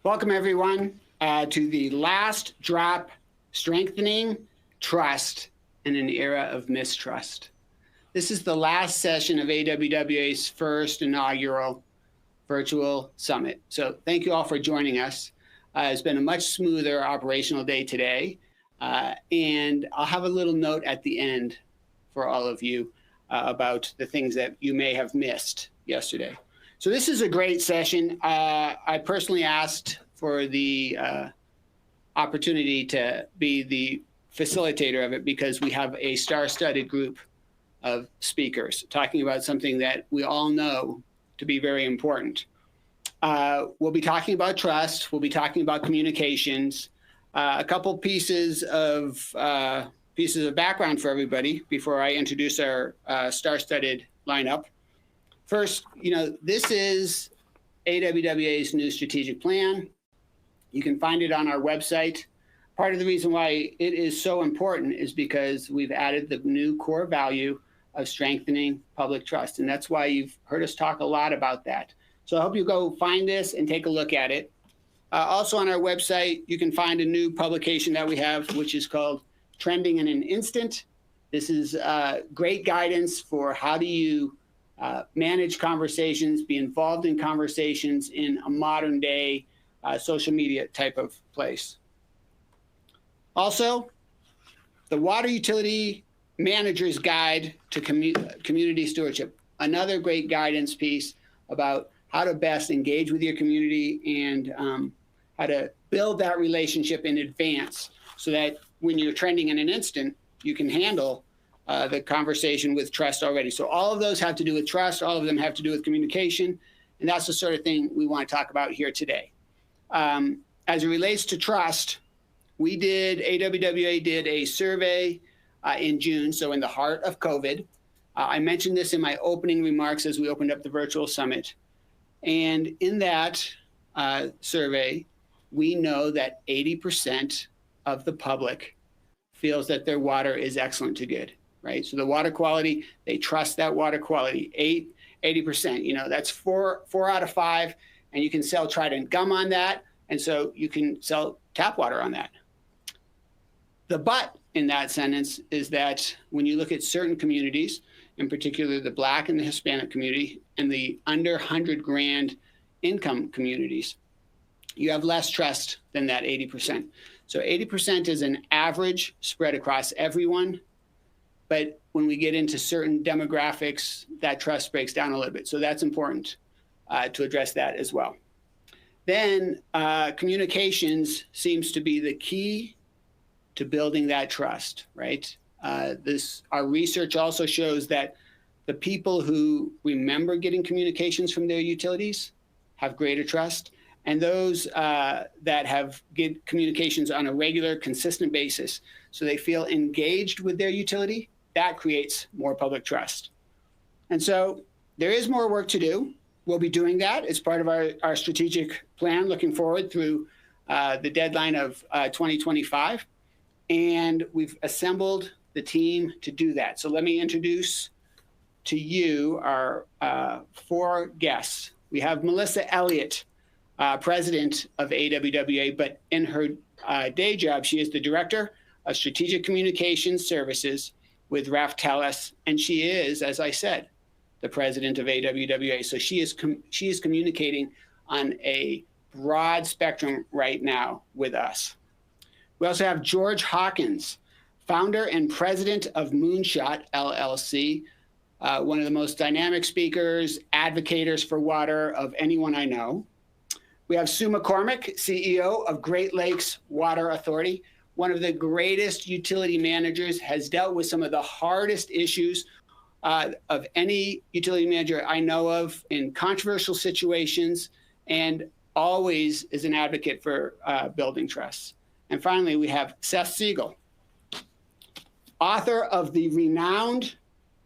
Welcome, everyone, to the last drop, strengthening trust in an era of mistrust. This is the last session of AWWA's first inaugural virtual summit. So thank you all for joining us. It's been a much smoother operational day today. And I'll have a little note at the end for all of you about the things that you may have missed yesterday. So this is a great session. I personally asked for the opportunity to be the facilitator of it because we have a star-studded group of speakers talking about something that we all know to be very important. We'll be talking about trust. We'll be talking about communications. A couple pieces of background for everybody before I introduce our star-studded lineup. First, this is AWWA's new strategic plan. You can find it on our website. Part of the reason why it is so important is because we've added the new core value of strengthening public trust. And that's why you've heard us talk a lot about that. So I hope you go find this and take a look at it. Also on our website, you can find a new publication that we have, which is called Trending in an Instant. This is great guidance for how do you manage conversations, be involved in conversations in a modern day social media type of place. Also, the Water Utility Manager's Guide to Community Stewardship, another great guidance piece about how to best engage with your community and how to build that relationship in advance so that when you're trending in an instant, you can handle the conversation with trust already. So all of those have to do with trust. All of them have to do with communication. And that's the sort of thing we want to talk about here today. As it relates to trust, AWWA did a survey in June, so in the heart of COVID. I mentioned this in my opening remarks as we opened up the virtual summit. And in that survey, we know that 80% of the public feels that their water is excellent to good. Right? So the water quality, they trust that water quality, 80%, that's four out of 5, and you can sell Trident gum on that. And so you can sell tap water on that. The but in that sentence is that when you look at certain communities, in particular the Black and the Hispanic community and the under 100 grand income communities, you have less trust than that 80%. So 80% is an average spread across everyone. But when we get into certain demographics, that trust breaks down a little bit. So that's important to address that as well. Then communications seems to be the key to building that trust, right? Our research also shows that the people who remember getting communications from their utilities have greater trust. And those that get communications on a regular, consistent basis, so they feel engaged with their utility, that creates more public trust. And so there is more work to do. We'll be doing that as part of our strategic plan looking forward through the deadline of 2025. And we've assembled the team to do that. So let me introduce to you our 4 guests. We have Melissa Elliott, president of AWWA, but in her day job, she is the director of Strategic Communications Services with Raf Tellis, and she is, as I said, the president of AWWA. So she is communicating on a broad spectrum right now with us. We also have George Hawkins, founder and president of Moonshot LLC, one of the most dynamic speakers, advocators for water of anyone I know. We have Sue McCormick, CEO of Great Lakes Water Authority, one of the greatest utility managers, has dealt with some of the hardest issues of any utility manager I know of in controversial situations, and always is an advocate for building trust. And finally, we have Seth Siegel, author of the renowned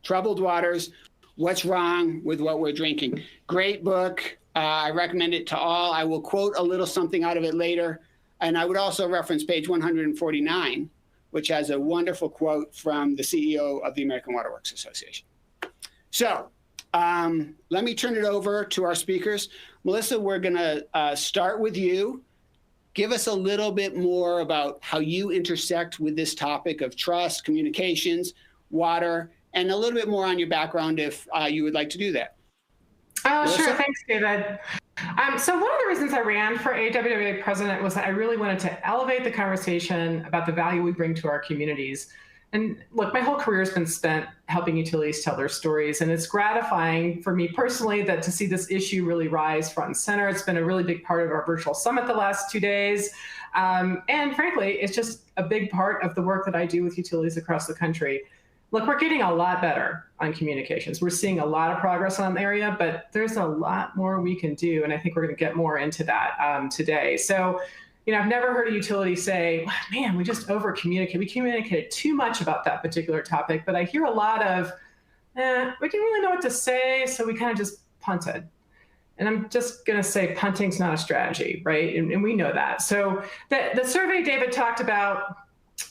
Troubled Waters, What's Wrong with What We're Drinking. Great book. I recommend it to all. I will quote a little something out of it later. And I would also reference page 149, which has a wonderful quote from the CEO of the American Water Works Association. So Let me turn it over to our speakers. Melissa, we're going to start with you. Give us a little bit more about how you intersect with this topic of trust, communications, water, and a little bit more on your background if you would like to do that. Sure. Thanks, David. So one of the reasons I ran for AWWA president was that I really wanted to elevate the conversation about the value we bring to our communities. And look, my whole career has been spent helping utilities tell their stories. And it's gratifying for me personally that to see this issue really rise front and center. It's been a really big part of our virtual summit the last 2 days. And frankly, it's just a big part of the work that I do with utilities across the country. Look, we're getting a lot better on communications. We're seeing a lot of progress on the area, but there's a lot more we can do. And I think we're going to get more into that today. So, I've never heard a utility say, man, we just over communicate. We communicated too much about that particular topic. But I hear a lot of, we didn't really know what to say, so we kind of just punted. And I'm just going to say punting's not a strategy, right? And we know that. So the survey David talked about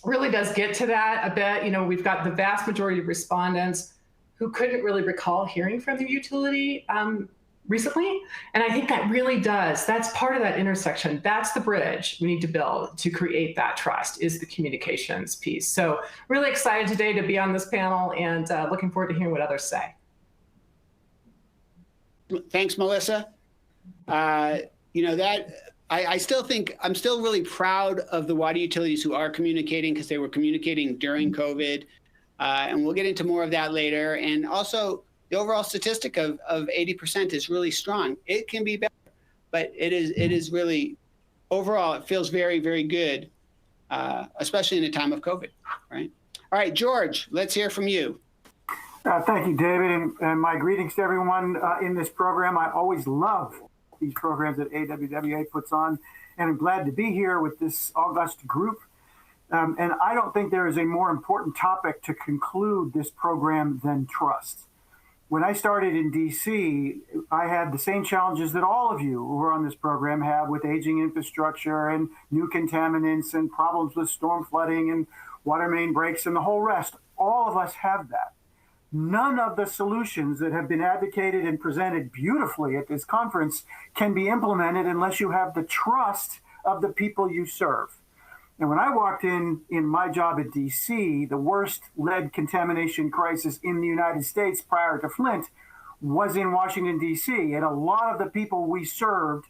really does get to that a bit. We've got the vast majority of respondents who couldn't really recall hearing from the utility recently. And I think that really does. That's part of that intersection. That's the bridge we need to build to create that trust, is the communications piece. So really excited today to be on this panel and looking forward to hearing what others say. Thanks, Melissa. I still think I'm still really proud of the water utilities who are communicating, because they were communicating during COVID. And we'll get into more of that later. And also, the overall statistic of 80% is really strong. It can be better, but it is really, overall, it feels very, very good, especially in a time of COVID, right? All right, George, let's hear from you. Thank you, David, and my greetings to everyone in this program. I always love these programs that AWWA puts on, and I'm glad to be here with this august group. And I don't think there is a more important topic to conclude this program than trust. When I started in DC, I had the same challenges that all of you who are on this program have with aging infrastructure and new contaminants and problems with storm flooding and water main breaks and the whole rest. All of us have that. None of the solutions that have been advocated and presented beautifully at this conference can be implemented unless you have the trust of the people you serve. And when I walked in my job at DC, the worst lead contamination crisis in the United States prior to Flint was in Washington, DC. And a lot of the people we served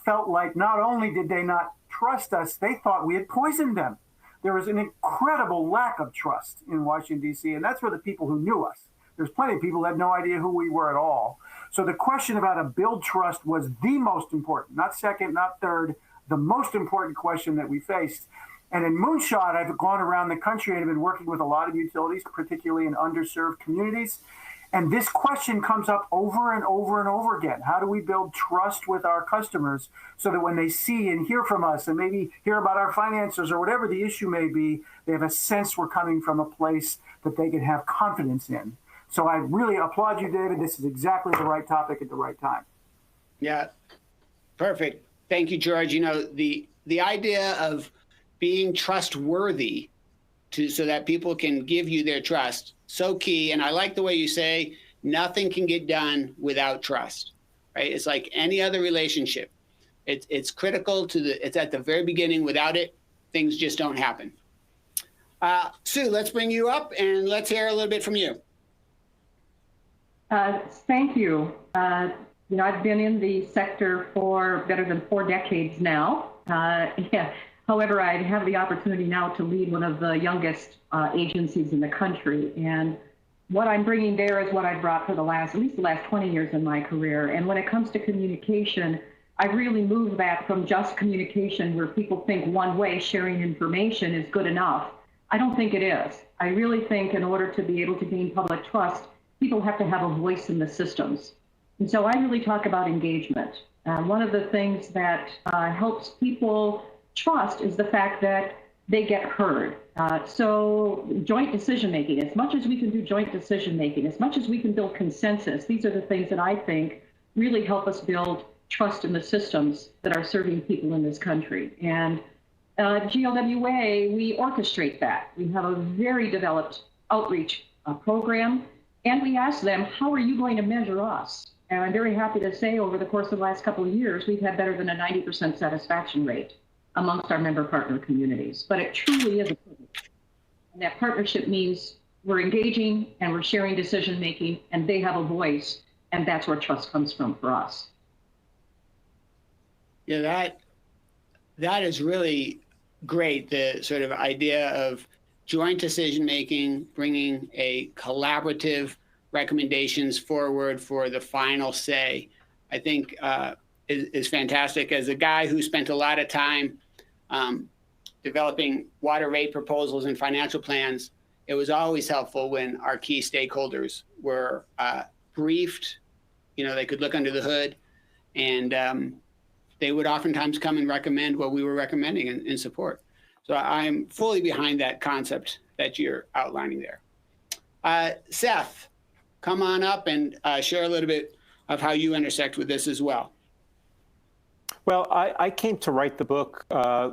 felt like not only did they not trust us, they thought we had poisoned them. There was an incredible lack of trust in Washington, D.C., and that's for the people who knew us. There's plenty of people that had no idea who we were at all. So the question about to build trust was the most important, not second, not third, the most important question that we faced. And in Moonshot, I've gone around the country and have been working with a lot of utilities, particularly in underserved communities. And this question comes up over and over and over again. How do we build trust with our customers so that when they see and hear from us and maybe hear about our finances or whatever the issue may be, they have a sense we're coming from a place that they can have confidence in. So I really applaud you, David. This is exactly the right topic at the right time. Yeah, perfect. Thank you, George. The idea of being trustworthy so that people can give you their trust, so key. And I like the way you say nothing can get done without trust, right? It's like any other relationship. It's critical it's at the very beginning. Without it, things just don't happen. Sue, let's bring you up and let's hear a little bit from you. Thank you. I've been in the sector for better than 4 decades now. However, I have the opportunity now to lead one of the youngest agencies in the country. And what I'm bringing there is what I've brought for at least the last 20 years in my career. And when it comes to communication, I really moved that from just communication where people think one way, sharing information is good enough. I don't think it is. I really think in order to be able to gain public trust, people have to have a voice in the systems. And so I really talk about engagement. One of the things that helps people trust is the fact that they get heard. So joint decision-making, as much as we can do joint decision-making, as much as we can build consensus, these are the things that I think really help us build trust in the systems that are serving people in this country. And GLWA, we orchestrate that. We have a very developed outreach program. And we asked them, how are you going to measure us? And I'm very happy to say over the course of the last couple of years, we've had better than a 90% satisfaction rate amongst our member partner communities. But it truly is a privilege. And that partnership means we're engaging and we're sharing decision making, and they have a voice, and that's where trust comes from for us. Yeah, that is really great. The sort of idea of joint decision making, bringing a collaborative recommendations forward for the final say, I think is fantastic. As a guy who spent a lot of time developing water rate proposals and financial plans, it was always helpful when our key stakeholders were briefed. You know, they could look under the hood, and they would oftentimes come and recommend what we were recommending in support. So I'm fully behind that concept that you're outlining there. Seth, come on up and share a little bit of how you intersect with this as well. Well, I came to write the book,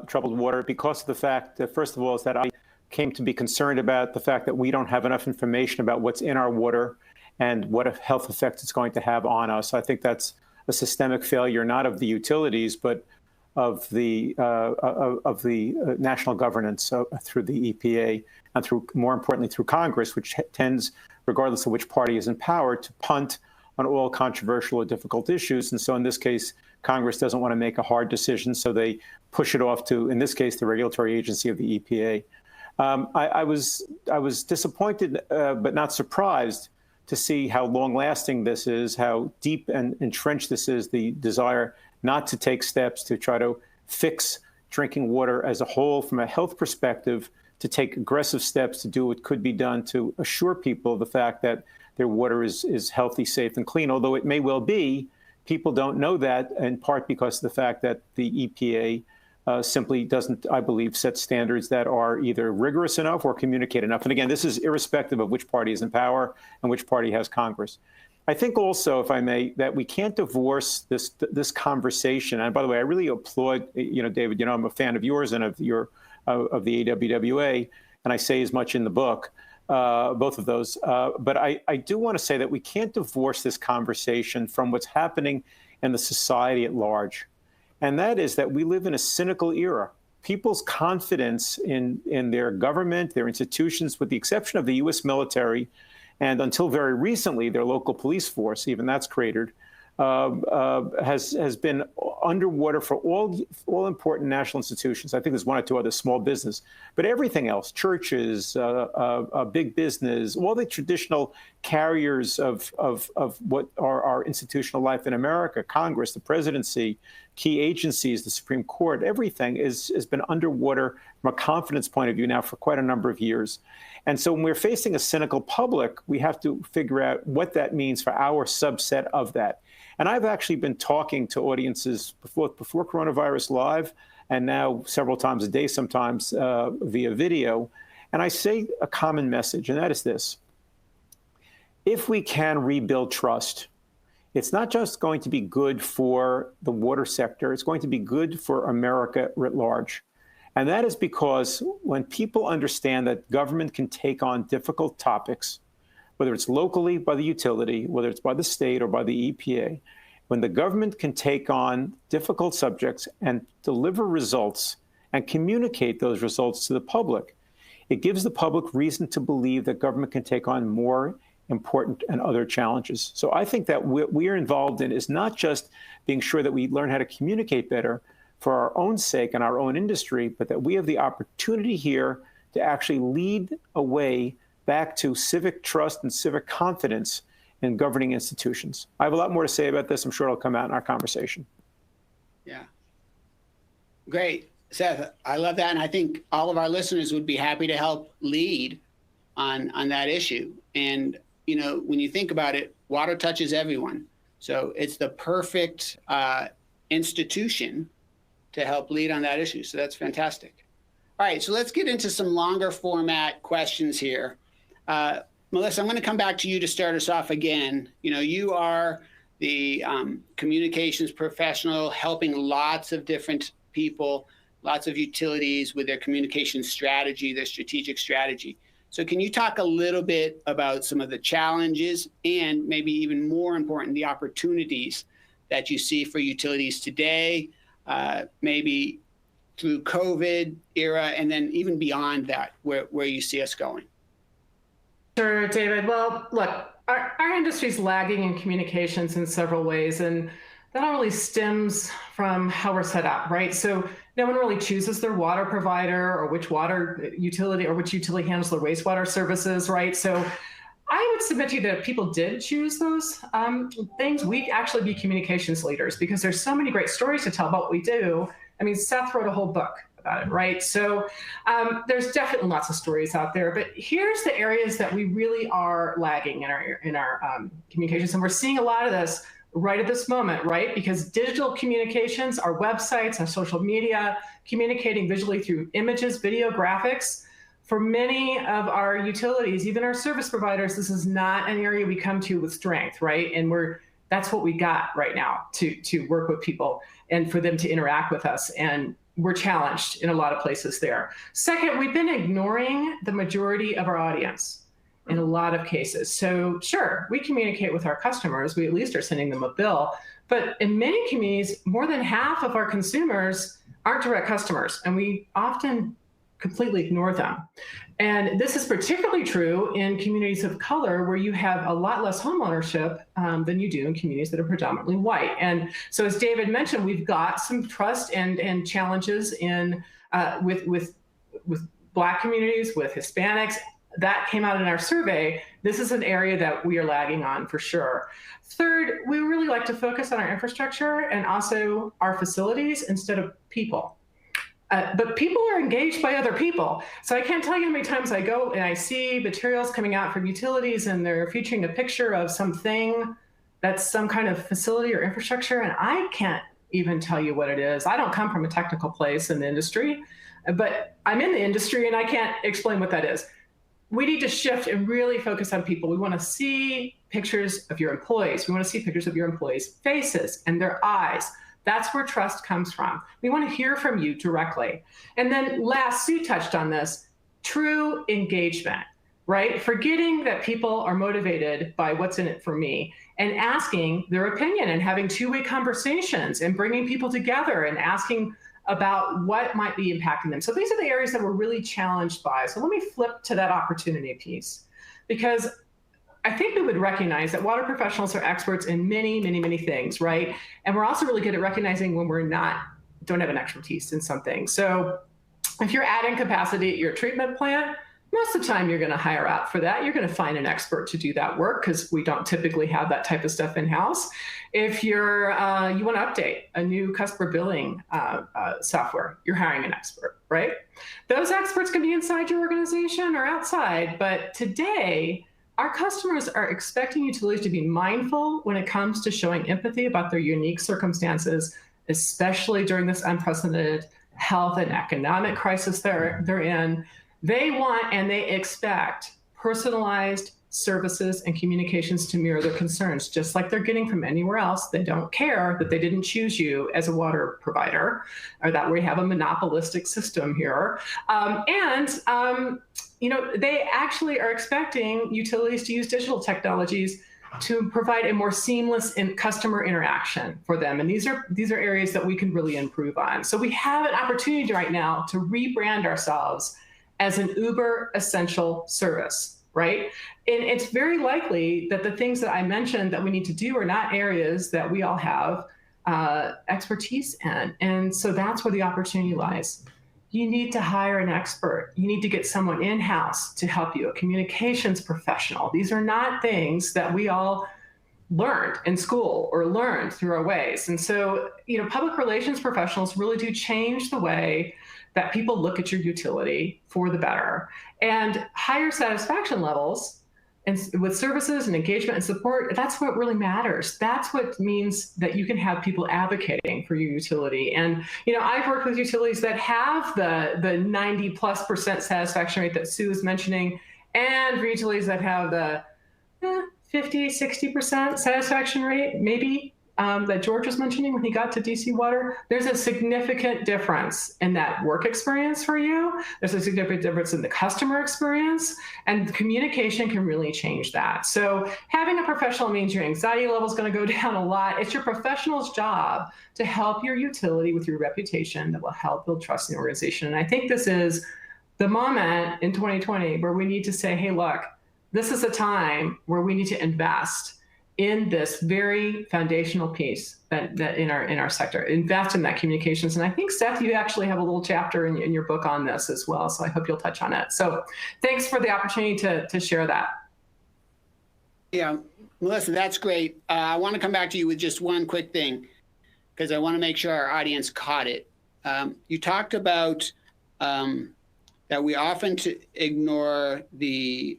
Troubled Water, because of the fact that, first of all, is that I came to be concerned about the fact that we don't have enough information about what's in our water and what health effects it's going to have on us. I think that's a systemic failure, not of the utilities, but of the national governance through the EPA and through, more importantly, through Congress, which tends, regardless of which party is in power, to punt on all controversial or difficult issues. And so in this case, Congress doesn't want to make a hard decision, so they push it off to, in this case, the regulatory agency of the EPA. I was disappointed, but not surprised, to see how long-lasting this is, how deep and entrenched this is, the desire not to take steps to try to fix drinking water as a whole from a health perspective, to take aggressive steps to do what could be done to assure people of the fact that their water is healthy, safe, and clean. Although it may well be, people don't know that, in part because of the fact that the EPA simply doesn't, I believe, set standards that are either rigorous enough or communicate enough. And again, this is irrespective of which party is in power and which party has Congress. I think also, if I may, that we can't divorce this conversation. And by the way, I really applaud, David, I'm a fan of yours and of the AWWA, and I say as much in the book, both of those. But I do want to say that we can't divorce this conversation from what's happening in the society at large. And that is that we live in a cynical era. People's confidence in their government, their institutions, with the exception of the U.S. military, and until very recently, their local police force, even that's cratered, has been underwater for all important national institutions. I think there's one or two other small business, but everything else, churches, big business, all the traditional carriers of what are our institutional life in America, Congress, the presidency, key agencies, the Supreme Court, everything has been underwater from a confidence point of view now for quite a number of years. And so when we're facing a cynical public, we have to figure out what that means for our subset of that. And I've actually been talking to audiences before Coronavirus Live, and now several times a day, sometimes via video. And I say a common message, and that is this. If we can rebuild trust, it's not just going to be good for the water sector, it's going to be good for America writ large. And that is because when people understand that government can take on difficult topics, whether it's locally by the utility, whether it's by the state or by the EPA, when the government can take on difficult subjects and deliver results and communicate those results to the public, it gives the public reason to believe that government can take on more important and other challenges. So I think that what we are involved in is not just being sure that we learn how to communicate better for our own sake and our own industry, but that we have the opportunity here to actually lead a way back to civic trust and civic confidence in governing institutions. I have a lot more to say about this. I'm sure it'll come out in our conversation. Yeah. Great. Seth, I love that. And I think all of our listeners would be happy to help lead on that issue. And, when you think about it, water touches everyone. So it's the perfect institution to help lead on that issue. So that's fantastic. All right, so let's get into some longer format questions here. Melissa, I'm going to come back to you to start us off again. You are the communications professional helping lots of different people, lots of utilities with their communication strategy, their strategic strategy. So can you talk a little bit about some of the challenges and maybe even more important, the opportunities that you see for utilities today, maybe through COVID era, and then even beyond that, where you see us going? Sure, David. Well, look, our industry's lagging in communications in several ways, and that all really stems from how we're set up, right? So no one really chooses their water provider or which water utility or which utility handles their wastewater services, right? So I would submit to you that if people did choose those things, we'd actually be communications leaders, because there's so many great stories to tell about what we do. I mean, Seth wrote a whole book about it, right? So there's definitely lots of stories out there, but here's the areas that we really are lagging in our communications, and we're seeing a lot of this right at this moment, right? Because digital communications, our websites, our social media, communicating visually through images, video, graphics, for many of our utilities, even our service providers, this is not an area we come to with strength, right? And that's what we got right now to work with people and for them to interact with us. And we're challenged in a lot of places there. Second, we've been ignoring the majority of our audience in a lot of cases. So sure, we communicate with our customers. We at least are sending them a bill. But in many communities, more than half of our consumers aren't direct customers, and we often completely ignore them. And this is particularly true in communities of color, where you have a lot less homeownership than you do in communities that are predominantly white. And so, as David mentioned, we've got some trust and challenges in with Black communities, with Hispanics. That came out in our survey. This is an area that we are lagging on for sure. Third, we really like to focus on our infrastructure and also our facilities instead of people. But people are engaged by other people. So I can't tell you how many times I go and I see materials coming out from utilities and they're featuring a picture of something that's some kind of facility or infrastructure, and I can't even tell you what it is. I don't come from a technical place in the industry, but I'm in the industry and I can't explain what that is. We need to shift and really focus on people. We want to see pictures of your employees. We want to see pictures of your employees' faces and their eyes. That's where trust comes from. We want to hear from you directly. And then last, Sue touched on this, true engagement, right? Forgetting that people are motivated by what's in it for me and asking their opinion and having two-way conversations and bringing people together and asking about what might be impacting them. So these are the areas that we're really challenged by. So let me flip to that opportunity piece, because I think we would recognize that water professionals are experts in many, many, many things, right? And we're also really good at recognizing when we're don't have an expertise in something. So if you're adding capacity at your treatment plant, most of the time you're going to hire out for that. You're going to find an expert to do that work, because we don't typically have that type of stuff in-house. If you want to update a new customer billing software, you're hiring an expert, right? Those experts can be inside your organization or outside, but today, our customers are expecting utilities to be mindful when it comes to showing empathy about their unique circumstances, especially during this unprecedented health and economic crisis they're in. They want and they expect personalized services and communications to mirror their concerns, just like they're getting from anywhere else. They don't care that they didn't choose you as a water provider, or that we have a monopolistic system here. They actually are expecting utilities to use digital technologies to provide a more seamless customer interaction for them. And these are areas that we can really improve on. So we have an opportunity right now to rebrand ourselves as an Uber essential service, right? And it's very likely that the things that I mentioned that we need to do are not areas that we all have expertise in. And so that's where the opportunity lies. You need to hire an expert. You need to get someone in-house to help you, a communications professional. These are not things that we all learned in school or learned through our ways. And so, public relations professionals really do change the way that people look at your utility for the better. And higher satisfaction levels and with services and engagement and support, that's what really matters. That's what means that you can have people advocating for your utility. And, I've worked with utilities that have the 90+% satisfaction rate that Sue is mentioning, and for utilities that have the 50, 60% satisfaction rate, maybe that George was mentioning when he got to DC Water, there's a significant difference in that work experience for you. There's a significant difference in the customer experience, and communication can really change that. So having a professional means your anxiety level is going to go down a lot. It's your professional's job to help your utility with your reputation that will help build trust in the organization. And I think this is the moment in 2020 where we need to say, hey, look, this is a time where we need to invest in this very foundational piece that in our sector, invest in that communications. And I think, Seth, you actually have a little chapter in your book on this as well. So I hope you'll touch on it. So thanks for the opportunity to share that. Yeah, Melissa, that's great. I want to come back to you with just one quick thing, because I want to make sure our audience caught it. You talked about that we often ignore the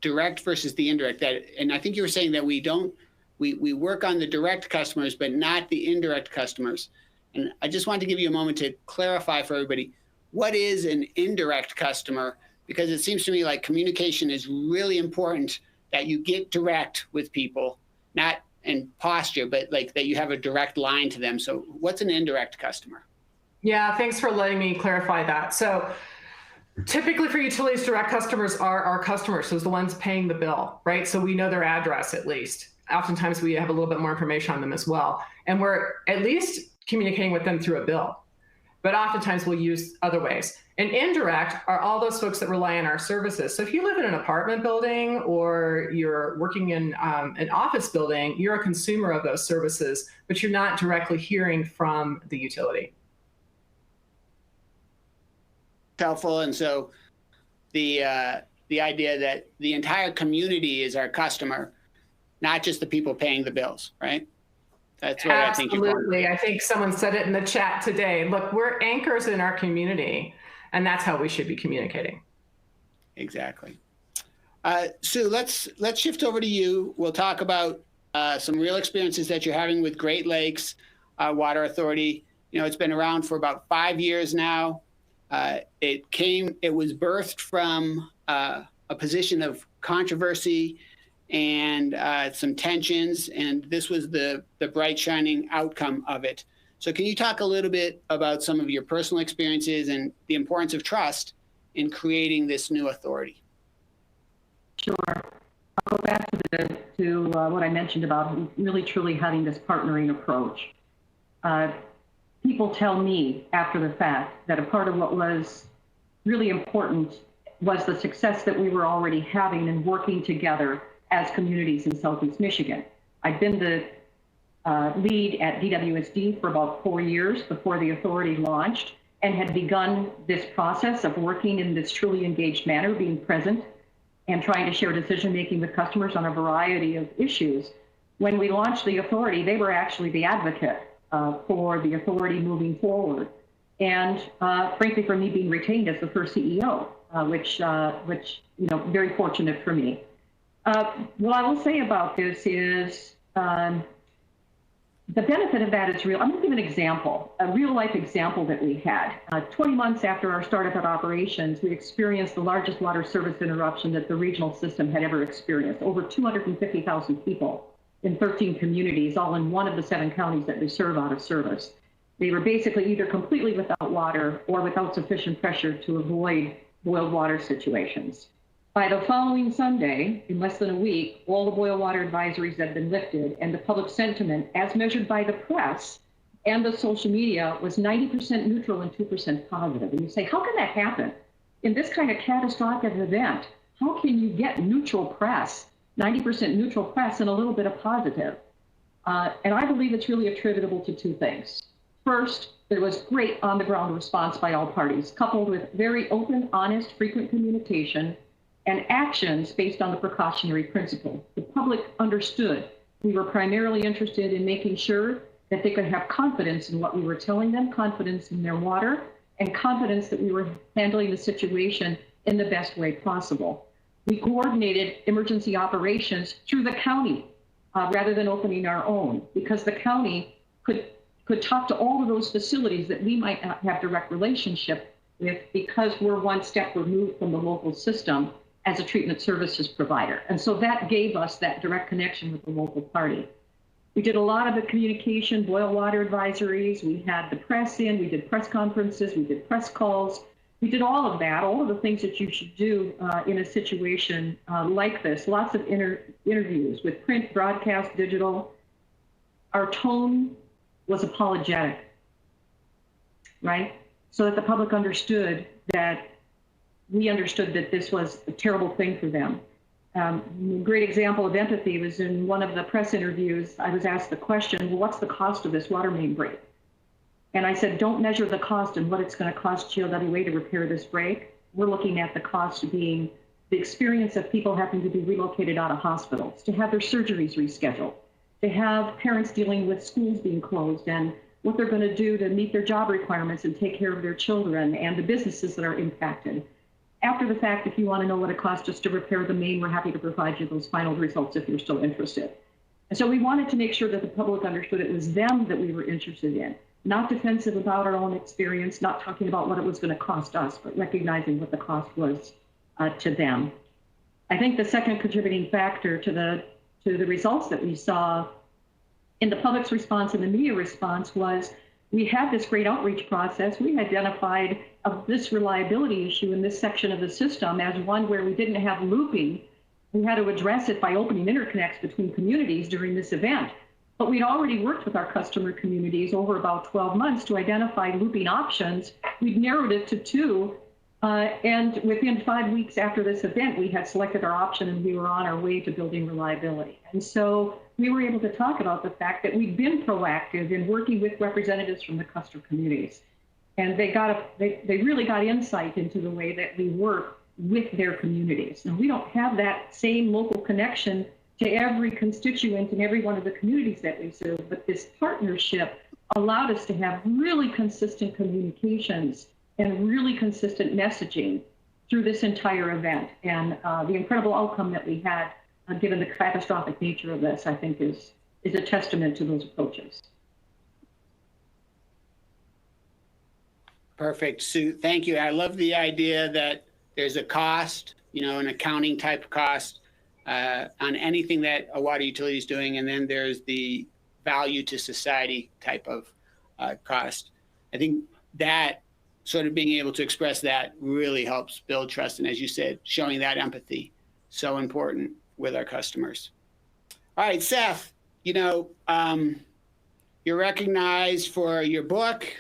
direct versus the indirect. And I think you were saying that we work on the direct customers, but not the indirect customers. And I just wanted to give you a moment to clarify for everybody, what is an indirect customer? Because it seems to me like communication is really important, that you get direct with people, not in posture, but like that you have a direct line to them. So what's an indirect customer? Yeah, thanks for letting me clarify that. So typically for utilities, direct customers are our customers, so the ones paying the bill, right? So we know their address at least. Oftentimes we have a little bit more information on them as well. And we're at least communicating with them through a bill, but oftentimes we'll use other ways. And indirect are all those folks that rely on our services. So if you live in an apartment building or you're working in an office building, you're a consumer of those services, but you're not directly hearing from the utility. Helpful. And so the idea that the entire community is our customer, not just the people paying the bills, right? That's what I think you're going. Absolutely. I think someone said it in the chat today. Look, we're anchors in our community, and that's how we should be communicating. Exactly. Sue, let's shift over to you. We'll talk about some real experiences that you're having with Great Lakes Water Authority. You know, it's been around for about 5 years now. It was birthed from a position of controversy and some tensions, and this was the bright, shining outcome of it. So can you talk a little bit about some of your personal experiences and the importance of trust in creating this new authority? Sure. I'll go back to what I mentioned about really truly having this partnering approach. People tell me after the fact that a part of what was really important was the success that we were already having in working together as communities in Southeast Michigan. I'd been the lead at DWSD for about 4 years before the authority launched, and had begun this process of working in this truly engaged manner, being present and trying to share decision-making with customers on a variety of issues. When we launched the authority, they were actually the advocate for the authority moving forward. And frankly, for me being retained as the first CEO, which you know, very fortunate for me. What I will say about this is the benefit of that is real. I'm going to give an example, a real life example that we had. 20 months after our startup of operations, we experienced the largest water service interruption that the regional system had ever experienced. Over 250,000 people in 13 communities, all in one of the 7 counties that we serve, out of service. They were basically either completely without water or without sufficient pressure to avoid boiled water situations. By the following Sunday, in less than a week, all the boil water advisories had been lifted, and the public sentiment, as measured by the press and the social media, was 90% neutral and 2% positive. And you say, how can that happen? In this kind of catastrophic event, how can you get neutral press, 90% neutral press, and a little bit of positive? And I believe it's really attributable to 2 things. First, there was great on-the-ground response by all parties, coupled with very open, honest, frequent communication and actions based on the precautionary principle. The public understood we were primarily interested in making sure that they could have confidence in what we were telling them, confidence in their water, and confidence that we were handling the situation in the best way possible. We coordinated emergency operations through the county rather than opening our own, because the county could talk to all of those facilities that we might not have direct relationship with, because we're one step removed from the local system as a treatment services provider. And so that gave us that direct connection with the local party. We did a lot of the communication, boil water advisories. We had the press in, we did press conferences, we did press calls. We did all of that, all of the things that you should do in a situation like this. Lots of interviews with print, broadcast, digital. Our tone was apologetic, right? So that the public understood that we understood that this was a terrible thing for them. A great example of empathy was in one of the press interviews. I was asked the question, well, what's the cost of this water main break? And I said, don't measure the cost and what it's going to cost GLWA to repair this break. We're looking at the cost being the experience of people having to be relocated out of hospitals, to have their surgeries rescheduled, to have parents dealing with schools being closed and what they're going to do to meet their job requirements and take care of their children and the businesses that are impacted. After the fact, if you want to know what it costs just to repair the main, we're happy to provide you those final results if you're still interested. And so we wanted to make sure that the public understood it was them that we were interested in, not defensive about our own experience, not talking about what it was going to cost us, but recognizing what the cost was to them. I think the second contributing factor to the results that we saw in the public's response and the media response was we had this great outreach process. We identified this reliability issue in this section of the system as one where we didn't have looping. We had to address it by opening interconnects between communities during this event. But we'd already worked with our customer communities over about 12 months to identify looping options. We'd narrowed it to 2. And within 5 weeks after this event, we had selected our option and we were on our way to building reliability. And so we were able to talk about the fact that we've been proactive in working with representatives from the customer communities. And they really got insight into the way that we work with their communities. Now, we don't have that same local connection to every constituent in every one of the communities that we serve, but this partnership allowed us to have really consistent communications and really consistent messaging through this entire event. And the incredible outcome that we had, given the catastrophic nature of this, I think is a testament to those approaches. Perfect, Sue. Thank you. I love the idea that there's a cost, an accounting type cost on anything that a water utility is doing, and then there's the value to society type of cost. I think that sort of being able to express that really helps build trust. And as you said, showing that empathy, so important with our customers. All right, Seth, you're recognized for your book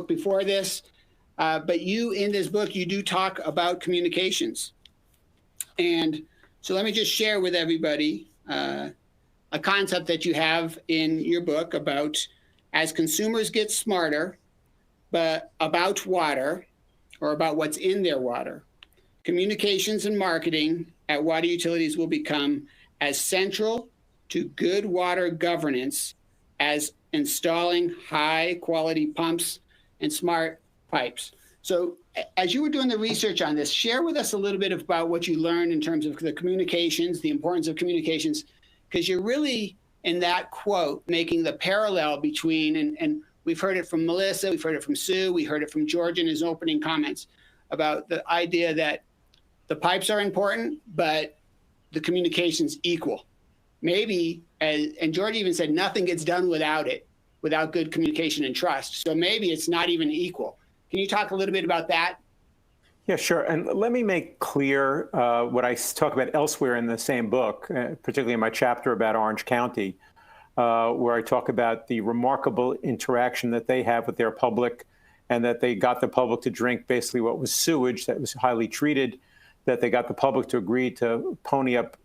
before this, but you, in this book, you do talk about communications. And so let me just share with everybody a concept that you have in your book about as consumers get smarter, but about water or about what's in their water, communications and marketing at water utilities will become as central to good water governance as installing high quality pumps and smart pipes. So as you were doing the research on this, share with us a little bit about what you learned in terms of the communications, the importance of communications, because you're really in that quote making the parallel between, and we've heard it from Melissa, we've heard it from Sue, we heard it from George in his opening comments about the idea that the pipes are important, but the communication's equal. Maybe, and George even said, nothing gets done without it, without good communication and trust. So maybe it's not even equal. Can you talk a little bit about that? Yeah, sure. And let me make clear what I talk about elsewhere in the same book, particularly in my chapter about Orange County, where I talk about the remarkable interaction that they have with their public, and that they got the public to drink basically what was sewage that was highly treated, that they got the public to agree to pony up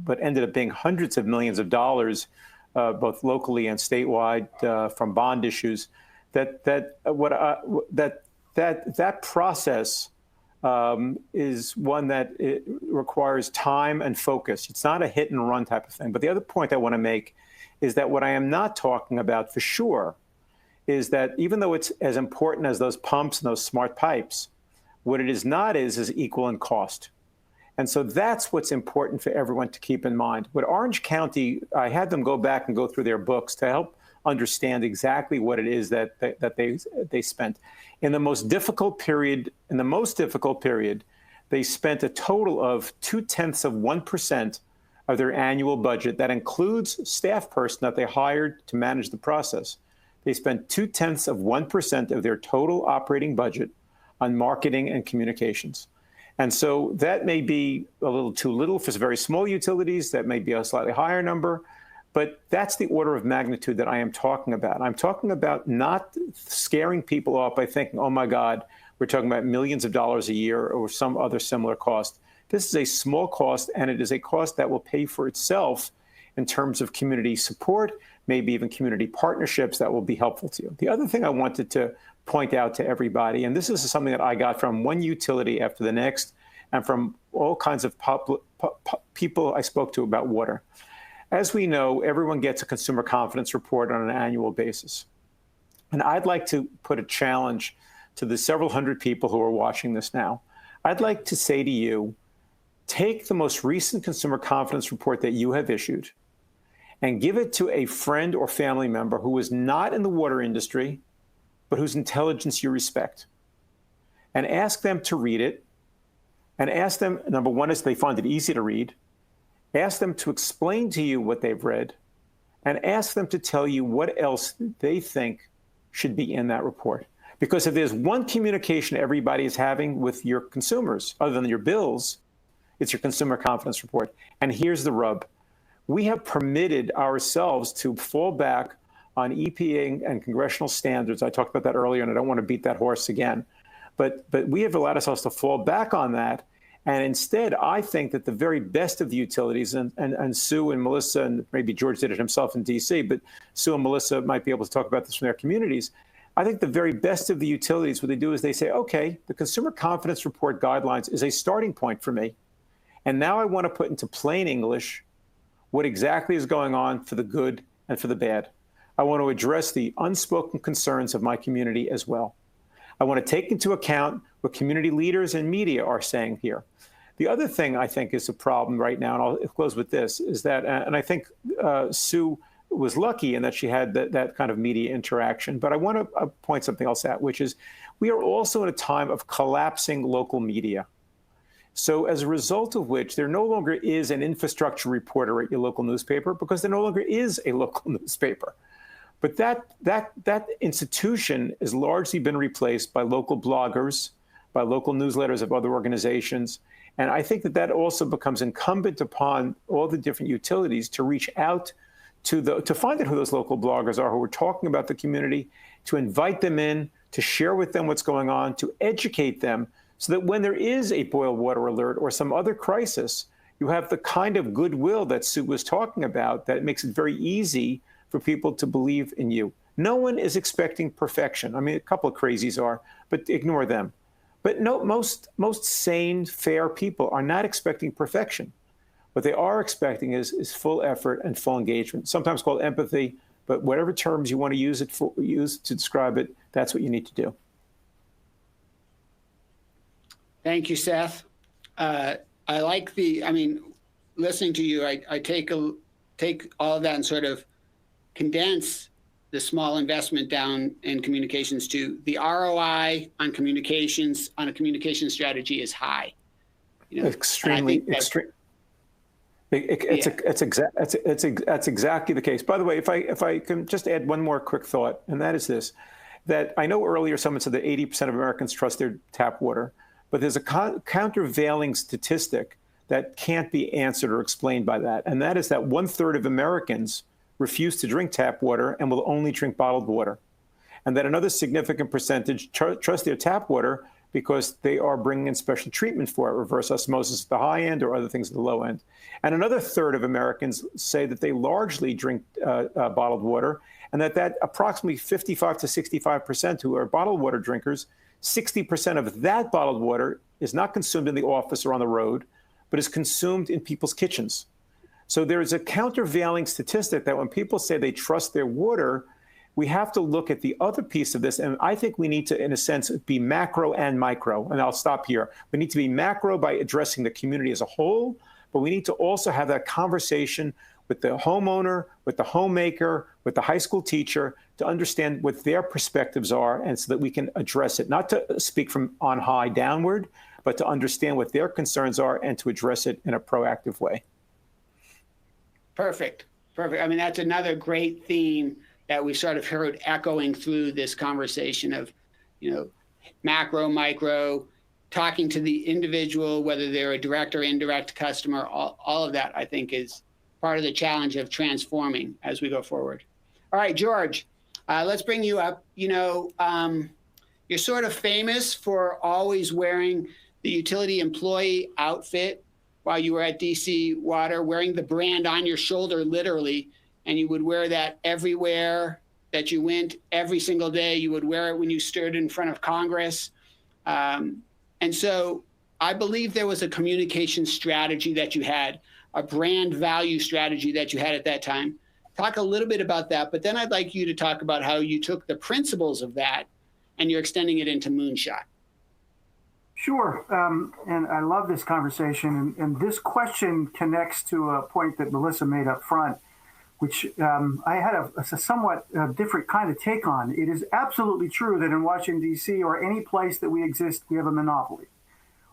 what ended up being hundreds of millions of dollars, both locally and statewide, from bond issues. That process is one that it requires time and focus. It's not a hit and run type of thing. But the other point I want to make is that what I am not talking about for sure is that even though it's as important as those pumps and those smart pipes, what it is not is equal in cost. And so that's what's important for everyone to keep in mind. With Orange County, I had them go back and go through their books to help understand exactly what it is that they spent. In the most difficult period, they spent a total of 0.2% of their annual budget that includes staff person that they hired to manage the process. They spend 0.2% of their total operating budget on marketing and communications. And so that may be a little too little for very small utilities. That may be a slightly higher number. But that's the order of magnitude that I am talking about. I'm talking about not scaring people off by thinking, oh my God, we're talking about millions of dollars a year or some other similar cost. This is a small cost, and it is a cost that will pay for itself in terms of community support, maybe even community partnerships that will be helpful to you. The other thing I wanted to point out to everybody, and this is something that I got from one utility after the next, and from all kinds of people I spoke to about water. As we know, everyone gets a consumer confidence report on an annual basis. And I'd like to put a challenge to the several hundred people who are watching this now. I'd like to say to you, take the most recent consumer confidence report that you have issued and give it to a friend or family member who is not in the water industry, but whose intelligence you respect. And ask them to read it. And ask them, number one, is they find it easy to read. Ask them to explain to you what they've read. And ask them to tell you what else they think should be in that report. Because if there's one communication everybody is having with your consumers, other than your bills, it's your consumer confidence report. And here's the rub. We have permitted ourselves to fall back on EPA and congressional standards. I talked about that earlier, and I don't want to beat that horse again. But we have allowed ourselves to fall back on that. And instead, I think that the very best of the utilities, and Sue and Melissa, and maybe George did it himself in DC, but Sue and Melissa might be able to talk about this from their communities. I think the very best of the utilities, what they do is they say, okay, the Consumer Confidence Report guidelines is a starting point for me. And now I want to put into plain English what exactly is going on for the good and for the bad. I want to address the unspoken concerns of my community as well. I want to take into account what community leaders and media are saying here. The other thing I think is a problem right now, and I'll close with this, is that, and I think Sue was lucky in that she had that kind of media interaction, but I want to point something else out, which is we are also in a time of collapsing local media. So as a result of which, there no longer is an infrastructure reporter at your local newspaper because there no longer is a local newspaper. But that institution has largely been replaced by local bloggers, by local newsletters of other organizations. And I think that also becomes incumbent upon all the different utilities to reach out to find out who those local bloggers are who are talking about the community, to invite them in, to share with them what's going on, to educate them, so that when there is a boil water alert or some other crisis, you have the kind of goodwill that Sue was talking about that makes it very easy for people to believe in you. No one is expecting perfection. I mean, a couple of crazies are, but ignore them. But no, most sane, fair people are not expecting perfection. What they are expecting is full effort and full engagement, sometimes called empathy, but whatever terms you want to use to describe it, that's what you need to do. Thank you, Seth. I like listening to you, I take all of that and sort of condense the small investment down in communications to the ROI on communications, on a communication strategy is high. Extremely, extreme. That's exactly the case. By the way, if I can just add one more quick thought, and that is this, that I know earlier someone said that 80% of Americans trust their tap water, but there's a countervailing statistic that can't be answered or explained by that, and that is that 1/3 of Americans refuse to drink tap water and will only drink bottled water, and that another significant percentage trust their tap water because they are bringing in special treatment for it, reverse osmosis at the high end or other things at the low end. And another 1/3 of Americans say that they largely drink bottled water, and that approximately 55 to 65% who are bottled water drinkers, 60% of that bottled water is not consumed in the office or on the road, but is consumed in people's kitchens. So there is a countervailing statistic that when people say they trust their water, we have to look at the other piece of this. And I think we need to, in a sense, be macro and micro. And I'll stop here. We need to be macro by addressing the community as a whole, but we need to also have that conversation with the homeowner, with the homemaker, with the high school teacher to understand what their perspectives are, and so that we can address it, not to speak from on high downward, but to understand what their concerns are and to address it in a proactive way. Perfect. Perfect. I mean, that's another great theme that we sort of heard echoing through this conversation of, macro, micro, talking to the individual, whether they're a direct or indirect customer, all of that, I think, is part of the challenge of transforming as we go forward. All right, George, let's bring you up. You're sort of famous for always wearing the utility employee outfit while you were at DC Water, wearing the brand on your shoulder, literally, and you would wear that everywhere that you went, every single day. You would wear it when you stood in front of Congress. And so I believe there was a communication strategy that you had, a brand value strategy that you had at that time. Talk a little bit about that, but then I'd like you to talk about how you took the principles of that and you're extending it into Moonshot. Sure. And I love this conversation. And this question connects to a point that Melissa made up front, which I had a somewhat different kind of take on. It is absolutely true that in Washington, D.C., or any place that we exist, we have a monopoly.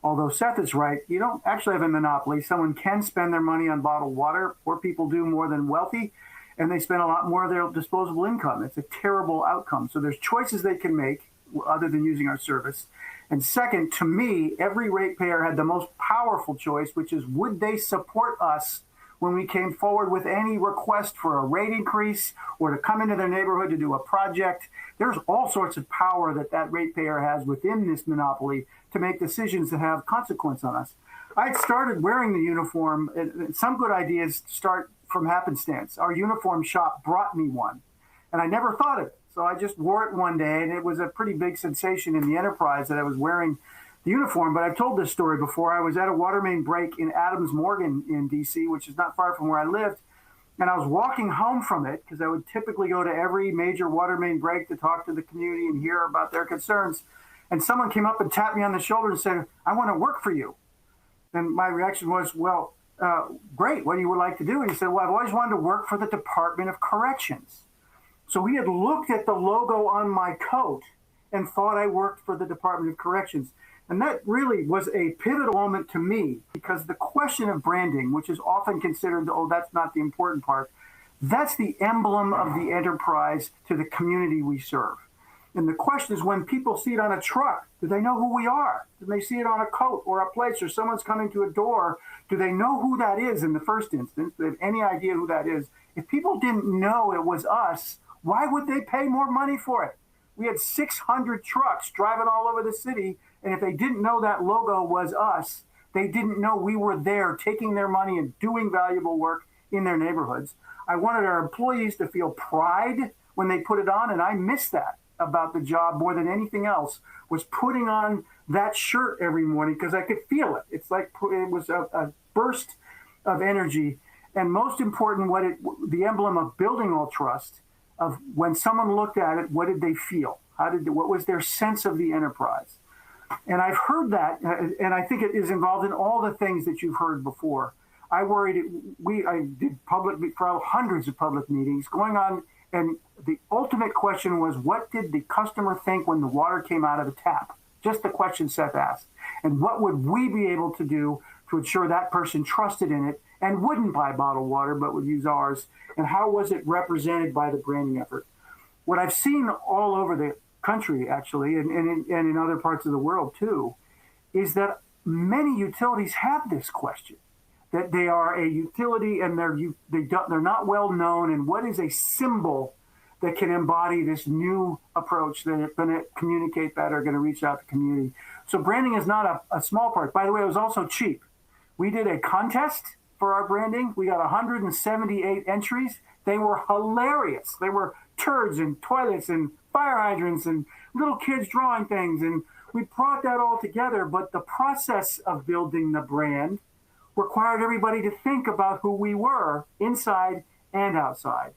Although Seth is right, you don't actually have a monopoly. Someone can spend their money on bottled water. Poor people do more than wealthy, and they spend a lot more of their disposable income. It's a terrible outcome. So there's choices they can make other than using our service. And second, to me, every ratepayer had the most powerful choice, which is, would they support us when we came forward with any request for a rate increase or to come into their neighborhood to do a project? There's all sorts of power that ratepayer has within this monopoly to make decisions that have consequence on us. I started wearing the uniform, and some good ideas start from happenstance. Our uniform shop brought me one, and I never thought of it. So I just wore it one day, and it was a pretty big sensation in the enterprise that I was wearing the uniform. But I've told this story before. I was at a water main break in Adams Morgan in D.C., which is not far from where I lived. And I was walking home from it because I would typically go to every major water main break to talk to the community and hear about their concerns. And someone came up and tapped me on the shoulder and said, "I want to work for you." And my reaction was, well, great. What do you like to do? And he said, well, I've always wanted to work for the Department of Corrections. So he had looked at the logo on my coat and thought I worked for the Department of Corrections. And that really was a pivotal moment to me, because the question of branding, which is often considered, oh, that's not the important part, that's the emblem of the enterprise to the community we serve. And the question is, when people see it on a truck, do they know who we are? Do they see it on a coat or a place, or someone's coming to a door? Do they know who that is in the first instance? Do they have any idea who that is? If people didn't know it was us, why would they pay more money for it? We had 600 trucks driving all over the city, and if they didn't know that logo was us, they didn't know we were there taking their money and doing valuable work in their neighborhoods. I wanted our employees to feel pride when they put it on, and I miss that about the job more than anything else, was putting on that shirt every morning because I could feel it. It's like it was a burst of energy. And most important, the emblem of building all trust, of when someone looked at it, what did they feel? What was their sense of the enterprise? And I've heard that, and I think it is involved in all the things that you've heard before. I did hundreds of public meetings going on, and the ultimate question was, what did the customer think when the water came out of the tap? Just the question Seth asked. And what would we be able to do to ensure that person trusted in it and wouldn't buy bottled water but would use ours? And how was it represented by the branding effort? What I've seen all over the country, actually, and in other parts of the world too, is that many utilities have this question, that they are a utility and they're not well known, and what is a symbol that can embody this new approach that are going to communicate better, going to reach out to community. So branding is not a small part. By the way, it was also cheap. We did a contest for our branding. We got 178 entries. They were hilarious. They were turds and toilets and fire hydrants and little kids drawing things. And we brought that all together. But the process of building the brand required everybody to think about who we were inside and outside.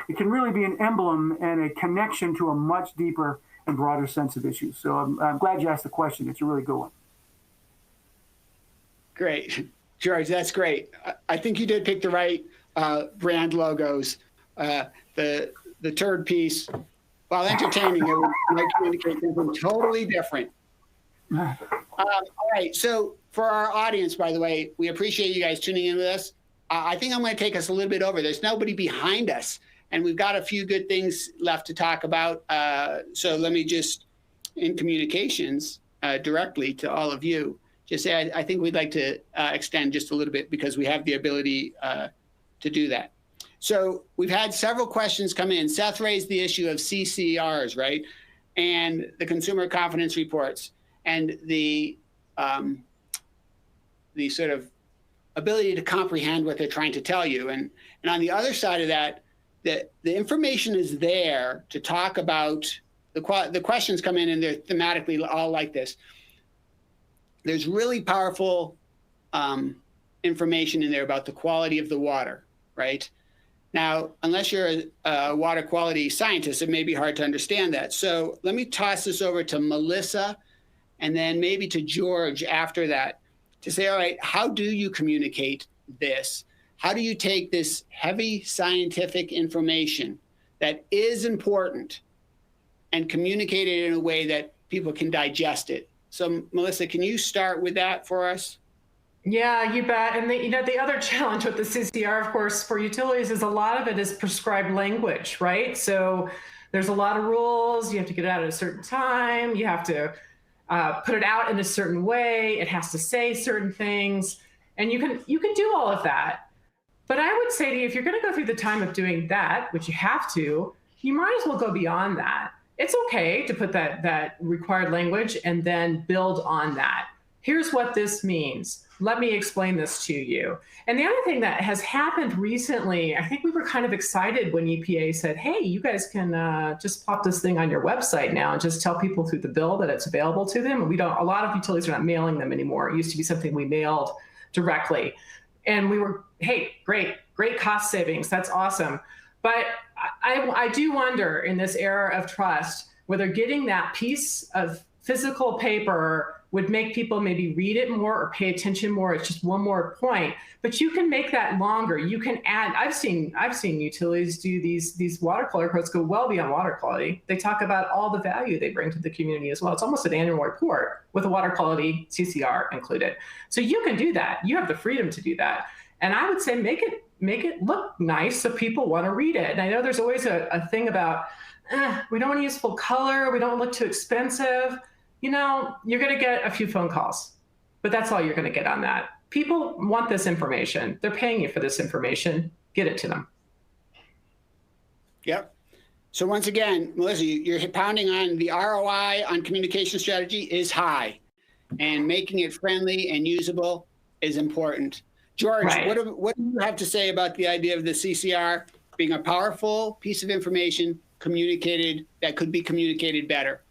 It can really be an emblem and a connection to a much deeper and broader sense of issues. So I'm glad you asked the question. It's a really good one. Great. George, that's great. I think you did pick the right brand logos. The turd piece, while entertaining, it might communicate something totally different. All right. So for our audience, by the way, we appreciate you guys tuning in with us. I think I'm going to take us a little bit over. There's nobody behind us, and we've got a few good things left to talk about. So let me just, in communications directly to all of you, just say I think we'd like to extend just a little bit because we have the ability to do that. So we've had several questions come in. Seth raised the issue of CCRs, right? And the consumer confidence reports and the sort of ability to comprehend what they're trying to tell you. And on the other side of that, the information is there to talk about, the questions come in and they're thematically all like this. There's really powerful information in there about the quality of the water, right? Now, unless you're a water quality scientist, it may be hard to understand that. So let me toss this over to Melissa and then maybe to George after that to say, all right, how do you communicate this? How do you take this heavy scientific information that is important and communicate it in a way that people can digest it? So Melissa, can you start with that for us? Yeah, you bet. And the other challenge with the CCR, of course, for utilities is a lot of it is prescribed language, right? So there's a lot of rules. You have to get it out at a certain time. You have to put it out in a certain way. It has to say certain things, and you can do all of that. But I would say to you, if you're going to go through the time of doing that, which you have to, you might as well go beyond that. It's okay to put that required language and then build on that. Here's what this means. Let me explain this to you. And the other thing that has happened recently, I think we were kind of excited when EPA said, hey, you guys can just pop this thing on your website now and just tell people through the bill that it's available to them. And a lot of utilities are not mailing them anymore. It used to be something we mailed directly. And we were, hey, great cost savings. That's awesome. But I do wonder in this era of trust, whether getting that piece of physical paper would make people maybe read it more or pay attention more. It's just one more point, but you can make that longer. You can add, I've seen utilities do these water quality reports go well beyond water quality. They talk about all the value they bring to the community as well. It's almost an annual report with a water quality CCR included. So you can do that. You have the freedom to do that. And I would say make it look nice so people want to read it. And I know there's always a thing about, we don't want to use full color. We don't look too expensive. You're going to get a few phone calls, but that's all you're going to get on that. People want this information. They're paying you for this information. Get it to them. Yep. So once again, Melissa, you're pounding on the ROI on communication strategy is high, and making it friendly and usable is important. George, right. What do you have to say about the idea of the CCR being a powerful piece of information that could be communicated better?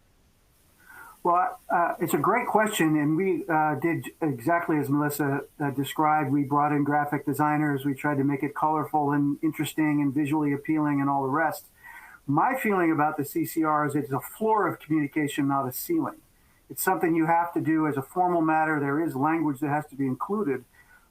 Well, it's a great question, and we did exactly as Melissa described. We brought in graphic designers. We tried to make it colorful and interesting and visually appealing and all the rest. My feeling about the CCR is it's a floor of communication, not a ceiling. It's something you have to do as a formal matter. There is language that has to be included,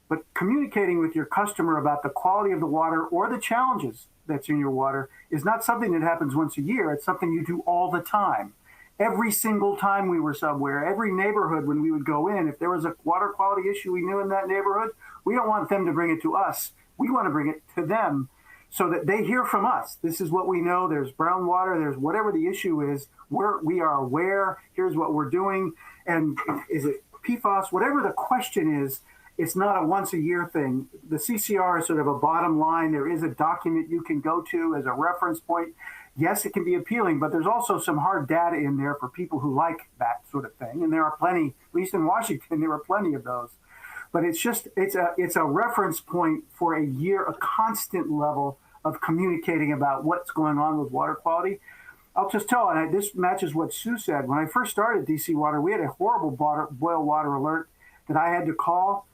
but communicating with your customer about the quality of the water or the challenges that's in your water is not something that happens once a year. It's something you do all the time. Every single time we were somewhere, every neighborhood when we would go in, if there was a water quality issue we knew in that neighborhood, we don't want them to bring it to us. We want to bring it to them so that they hear from us. This is what we know. There's brown water. There's whatever the issue is. We are aware. Here's what we're doing. And is it PFAS? Whatever the question is, it's not a once a year thing. The CCR is sort of a bottom line. There is a document you can go to as a reference point. Yes, it can be appealing, but there's also some hard data in there for people who like that sort of thing. And there are plenty, at least in Washington, there are plenty of those. But it's a reference point for a year, a constant level of communicating about what's going on with water quality. I'll just tell, and this matches what Sue said. When I first started DC Water, we had a horrible boil water alert that I had to call.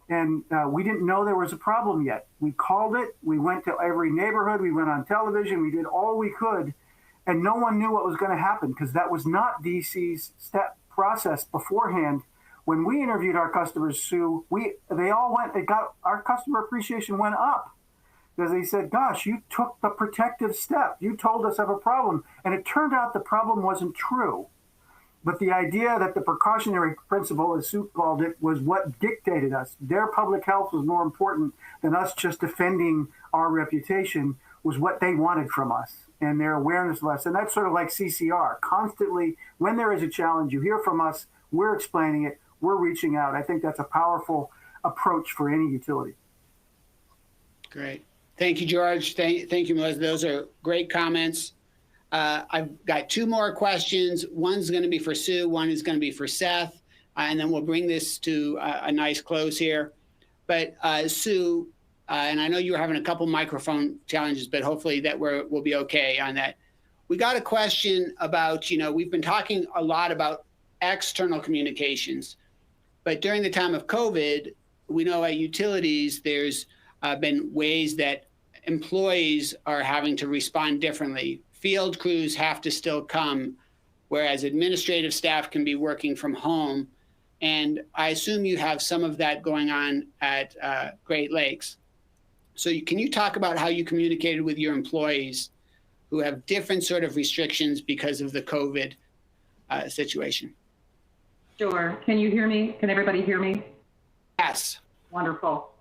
And we didn't know there was a problem yet. We called it. We went to every neighborhood. We went on television. We did all we could. And no one knew what was going to happen because that was not DC's step process beforehand. When we interviewed our customers, Sue, our customer appreciation went up because they said, gosh, you took the protective step. You told us of a problem. And it turned out the problem wasn't true. But the idea that the precautionary principle, as Sue called it, was what dictated us. Their public health was more important than us just defending our reputation, was what they wanted from us and their awareness of us. And that's sort of like CCR. Constantly, when there is a challenge, you hear from us, we're explaining it, we're reaching out. I think that's a powerful approach for any utility. Great. Thank you, George. Thank you, Melissa. Those are great comments. I've got two more questions. One's going to be for Sue. One is going to be for Seth. And then we'll bring this to a nice close here. But Sue, and I know you were having a couple microphone challenges, but hopefully that we'll be okay on that. We got a question about, we've been talking a lot about external communications, but during the time of COVID, we know at utilities, there's been ways that employees are having to respond differently. Field crews have to still come, whereas administrative staff can be working from home. And I assume you have some of that going on at Great Lakes. So can you talk about how you communicated with your employees who have different sort of restrictions because of the COVID situation? Sure. Can you hear me? Can everybody hear me? Yes. Wonderful.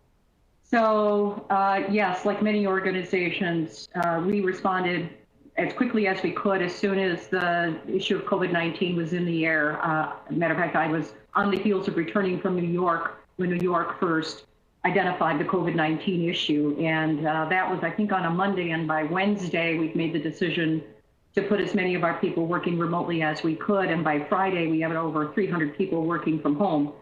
So yes, like many organizations, we responded as quickly as we could as soon as the issue of COVID-19 was in the air. Matter of fact, I was on the heels of returning from New York when New York first identified the COVID-19 issue. And that was, I think, on a Monday. And by Wednesday, we've made the decision to put as many of our people working remotely as we could. And by Friday, we have over 300 people working from home.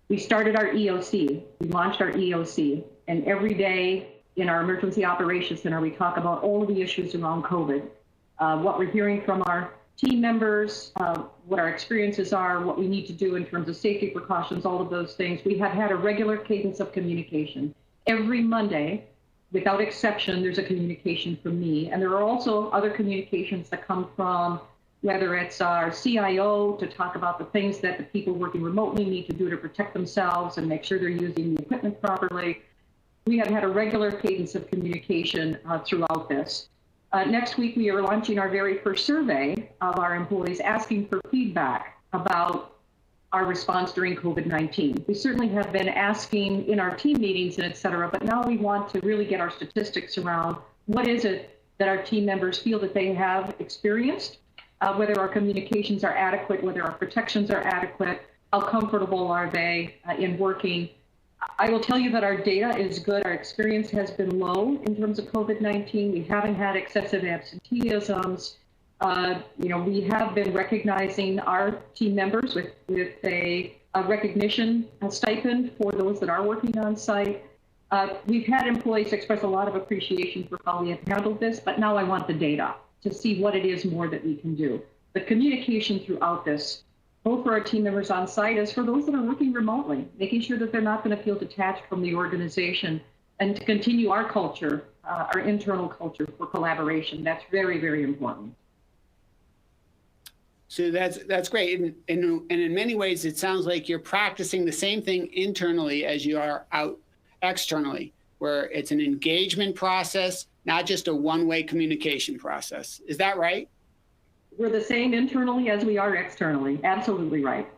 We started our EOC. We launched our EOC. And every day in our Emergency Operations Center, we talk about all of the issues around COVID, what we're hearing from our team members, what our experiences are, what we need to do in terms of safety precautions, all of those things. We have had a regular cadence of communication. Every Monday, without exception, there's a communication from me. And there are also other communications that come from, whether it's our CIO to talk about the things that the people working remotely need to do to protect themselves and make sure they're using the equipment properly. We have had a regular cadence of communication throughout this. Next week, we are launching our very first survey of our employees, asking for feedback about our response during COVID-19. We certainly have been asking in our team meetings and et cetera, but now we want to really get our statistics around what is it that our team members feel that they have experienced, whether our communications are adequate, whether our protections are adequate, how comfortable are they in working. I will tell you that our data is good. Our experience has been low in terms of COVID-19. We haven't had excessive absenteeisms. We have been recognizing our team members with a recognition stipend for those that are working on site. We've had employees express a lot of appreciation for how we have handled this, but now I want the data to see what it is more that we can do. The communication throughout this, both for our team members on site as for those that are working remotely, making sure that they're not going to feel detached from the organization, and to continue our culture, our internal culture for collaboration. That's very, very important. So that's great. And in many ways, it sounds like you're practicing the same thing internally as you are out externally, where it's an engagement process, not just a one-way communication process. Is that right? We're the same internally as we are externally. Absolutely right.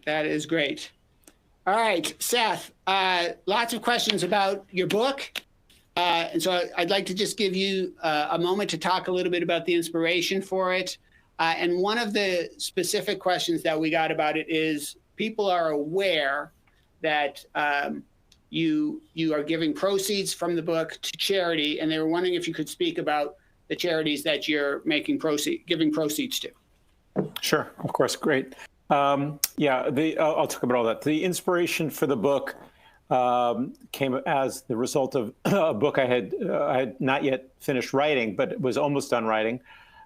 That is great. All right, Seth, lots of questions about your book. And so I'd like to just give you a moment to talk a little bit about the inspiration for it. And one of the specific questions that we got about it is people are aware that you are giving proceeds from the book to charity, and they were wondering if you could speak about the charities that you're giving proceeds to. Sure, of course, great. I'll talk about all that. The inspiration for the book came as the result of a book I had not yet finished writing, but it was almost done writing,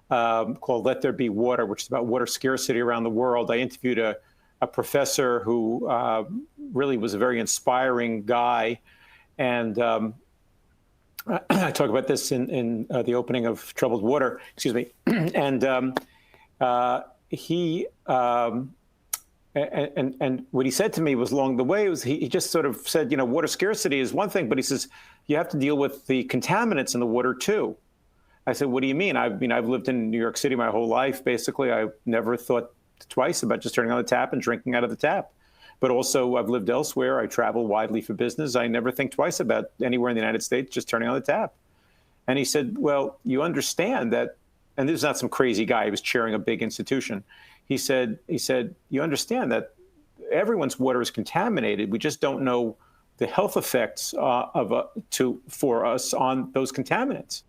called Let There Be Water, which is about water scarcity around the world. I interviewed a professor who really was a very inspiring guy, and I talk about this in the opening of Troubled Water, excuse me. And he and what he said to me was along the way was he just sort of said, water scarcity is one thing, but he says you have to deal with the contaminants in the water too. I said, what do you mean? I've lived in New York City my whole life. Basically, I never thought twice about just turning on the tap and drinking out of the tap. But also, I've lived elsewhere. I travel widely for business. I never think twice about anywhere in the United States just turning on the tap. And he said, well, you understand that, and this is not some crazy guy. He was chairing a big institution. He said, you understand that everyone's water is contaminated. We just don't know the health effects for us on those contaminants.